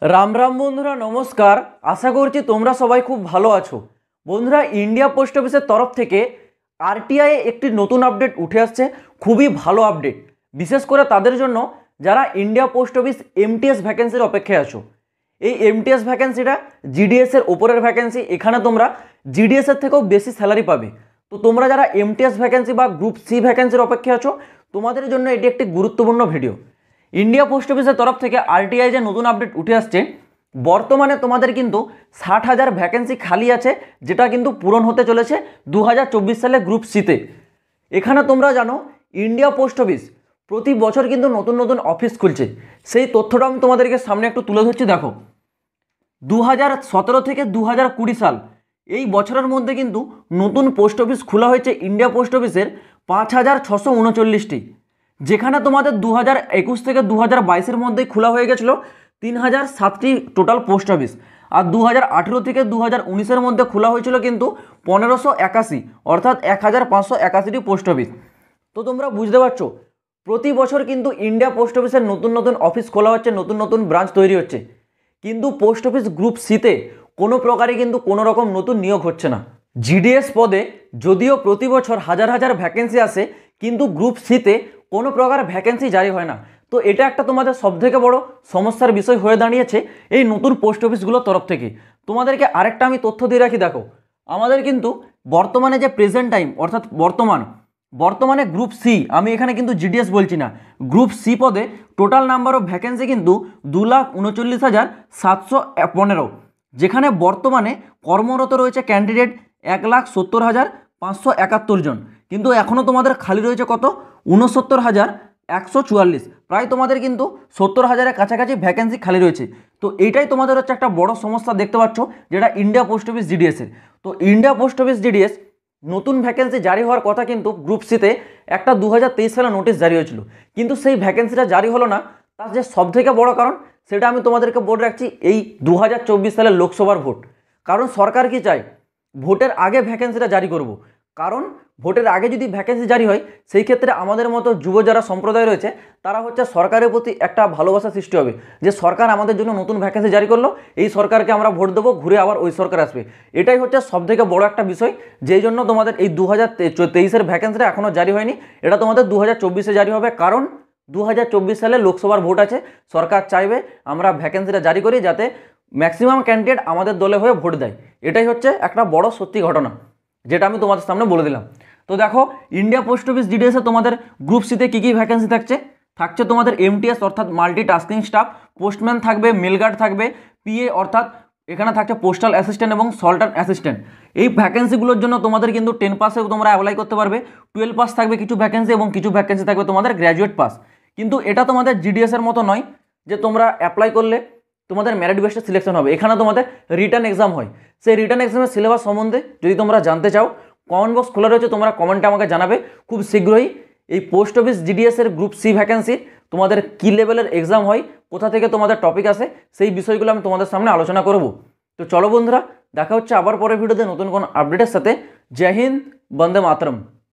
রাম রাম বন্ধুরা, নমস্কার। আশা করছি তোমরা সবাই খুব ভালো আছো। বন্ধুরা, ইন্ডিয়া পোস্ট অফিসের তরফ থেকে আরটিআই একটি নতুন আপডেট উঠে আসছে। খুবই ভালো আপডেট, বিশেষ করে তাদের জন্য যারা ইন্ডিয়া পোস্ট অফিস এমটিএস ভ্যাকেন্সির অপেক্ষায় আছো। এই এমটিএস ভ্যাকেন্সিটা জিডিএস এর ওপরের ভ্যাকেন্সি। এখানে তোমরা জিডিএস এর থেকেও বেশি স্যালারি পাবে। তো তোমরা যারা এমটিএস ভ্যাকেন্সি বা গ্রুপ সি ভ্যাকেন্সির অপেক্ষায় আছো, তোমাদের জন্য এটি একটি গুরুত্বপূর্ণ ভিডিও। ইন্ডিয়া পোস্ট অফিসের তরফ থেকে আরটিআই যে নতুন আপডেট উঠে আসছে, বর্তমানে তোমাদের কিন্তু 60,000 ভ্যাকেন্সি খালি আছে, যেটা কিন্তু পূরণ হতে চলেছে 2024 সালে গ্রুপ সিতে। এখানে তোমরা জানো ইন্ডিয়া পোস্ট অফিস প্রতি বছর কিন্তু নতুন নতুন অফিস খুলছে। সেই তথ্যটা আমি তোমাদেরকে সামনে একটু তুলে ধরছি। দেখো, 2017 থেকে 2020 সাল এই বছরের মধ্যে কিন্তু নতুন পোস্ট অফিস খোলা হয়েছে ইন্ডিয়া পোস্ট অফিসের 5,639টি, যেখানে তোমাদের 2021 থেকে 2022-এর মধ্যে খোলা হয়ে গেছিলো 3,007টি টোটাল পোস্ট অফিস। আর 2018 থেকে 2019-এর মধ্যে খোলা হয়েছিল কিন্তু 1,581, অর্থাৎ 1,581টি পোস্ট অফিস। তো তোমরা বুঝতে পারছো, প্রতি বছর কিন্তু ইন্ডিয়া পোস্ট অফিসের নতুন নতুন অফিস খোলা হচ্ছে, নতুন নতুন ব্রাঞ্চ তৈরি হচ্ছে, কিন্তু পোস্ট অফিস গ্রুপ সিতে কোনো প্রকারে কিন্তু কোনো রকম নতুন নিয়োগ হচ্ছে না। জিডিএস পদে যদিও প্রতি বছর হাজার হাজার ভ্যাকেন্সি আসে, কিন্তু গ্রুপ সিতে কোনো প্রকার ভ্যাকেন্সি জারি হয় না। তো এটা একটা তোমাদের সবথেকে বড় সমস্যার বিষয় হয়ে দাঁড়িয়েছে এই নতুন পোস্ট অফিসগুলোর তরফ থেকে। তোমাদেরকে আরেকটা আমি তথ্য দিয়ে রাখি। দেখো, আমাদের কিন্তু বর্তমানে যে প্রেজেন্ট টাইম, অর্থাৎ বর্তমানে গ্রুপ সি, আমি এখানে কিন্তু জিডিএস বলছি না, গ্রুপ সি পদে টোটাল নাম্বার অফ ভ্যাকেন্সি কিন্তু 2,39,715, যেখানে বর্তমানে কর্মরত রয়েছে ক্যান্ডিডেট 1,70,571 জন। কিন্তু এখনও তোমাদের খালি রয়েছে কত? 69,144। প্রায় তোমাদের কিন্তু 70,000-এর কাছাকাছি ভ্যাকেন্সি খালি রয়েছে। তো এইটাই তোমাদের হচ্ছে একটা বড় সমস্যা দেখতে পাচ্ছ, যেটা ইন্ডিয়া পোস্ট অফিস জিডিএসের। তো ইন্ডিয়া পোস্ট অফিস জিডিএস নতুন ভ্যাকেন্সি জারি হওয়ার কথা, কিন্তু গ্রুপ সিতে একটা 2023 সালে নোটিশ জারি হয়েছিল, কিন্তু সেই ভ্যাকেন্সিটা জারি হলো না। তার যে সবথেকে বড় কারণ, সেটা আমি তোমাদেরকে বলে রাখছি, এই 2024 সালের লোকসভার ভোট। কারণ সরকার কি চায়, ভোটের আগে ভ্যাকেন্সিটা জারি করব। কারণ ভোটের আগে যদি ভ্যাকেন্সি জারি হয়, সেই ক্ষেত্রে আমাদের মতো যুব যারা সম্প্রদায় রয়েছে, তারা হচ্ছে সরকারের প্রতি একটা ভালোবাসা সৃষ্টি হবে, যে সরকার আমাদের জন্য নতুন ভ্যাকেন্সি জারি করলো, এই সরকারকে আমরা ভোট দেবো, ঘুরে আবার ওই সরকার আসবে। এটাই হচ্ছে সবথেকে বড় একটা বিষয়, যেই জন্য তোমাদের এই 2023-এর ভ্যাকেন্সিটা এখনও জারি হয়নি। এটা তোমাদের 2024-এ জারি হবে, কারণ 2024 সালে লোকসভার ভোট আছে। সরকার চাইবে আমরা ভ্যাকেন্সিটা জারি করি, যাতে ম্যাক্সিমাম ক্যান্ডিডেট আমাদের দলে হয়ে ভোট দেয়। এটাই হচ্ছে একটা বড় সত্যি ঘটনা, যেটা আমি তোমাদের সামনে বলে দিলাম। তো দেখো, ইন্ডিয়া পোস্ট অফিস জিডিএসে তোমাদের গ্রুপ সিতে কী কী ভ্যাকেন্সি থাকছে তোমাদের এমটিএস অর্থাৎ মাল্টি টাস্কিং স্টাফ, পোস্টম্যান থাকবে, মেলগার্ড থাকবে, পিএ অর্থাৎ এখানে থাকছে পোস্টাল অ্যাসিস্ট্যান্ট এবং সল্টার অ্যাসিস্ট্যান্ট। এই ভ্যাকেন্সিগুলোর জন্য তোমাদের কিন্তু 10 পাসেও তোমরা অ্যাপ্লাই করতে পারবে। 12 পাস থাকবে কিছু ভ্যাকেন্সি, এবং কিছু ভ্যাকেন্সি থাকবে তোমাদের গ্র্যাজুয়েট পাস। কিন্তু এটা তোমাদের জিডিএসের মতো নয় যে তোমরা অ্যাপ্লাই করলে তোমাদের মেরিট বেসে সিলেকশন হবে। এখানে তোমাদের রিটার্ন এক্সাম হয়। সেই রিটার্ন এক্সামের সিলেবাস সম্বন্ধে যদি তোমরা জানতে চাও, কমেন্ট বক্স খোলা রয়েছে, তোমরা কমেন্টে আমাকে জানাবে। খুব শীঘ্রই এই পোস্ট অফিস জিডিএসের গ্রুপ সি ভ্যাকেন্সির তোমাদের কী লেভেলের এক্সাম হয়, কোথা থেকে তোমাদের টপিক আসে, সেই বিষয়গুলো আমি তোমাদের সামনে আলোচনা করব। তো চলো বন্ধুরা, দেখা হচ্ছে আবার পরের ভিডিওতে নতুন কোনো আপডেটের সাথে। জয় হিন্দ, বন্দে মাতরম।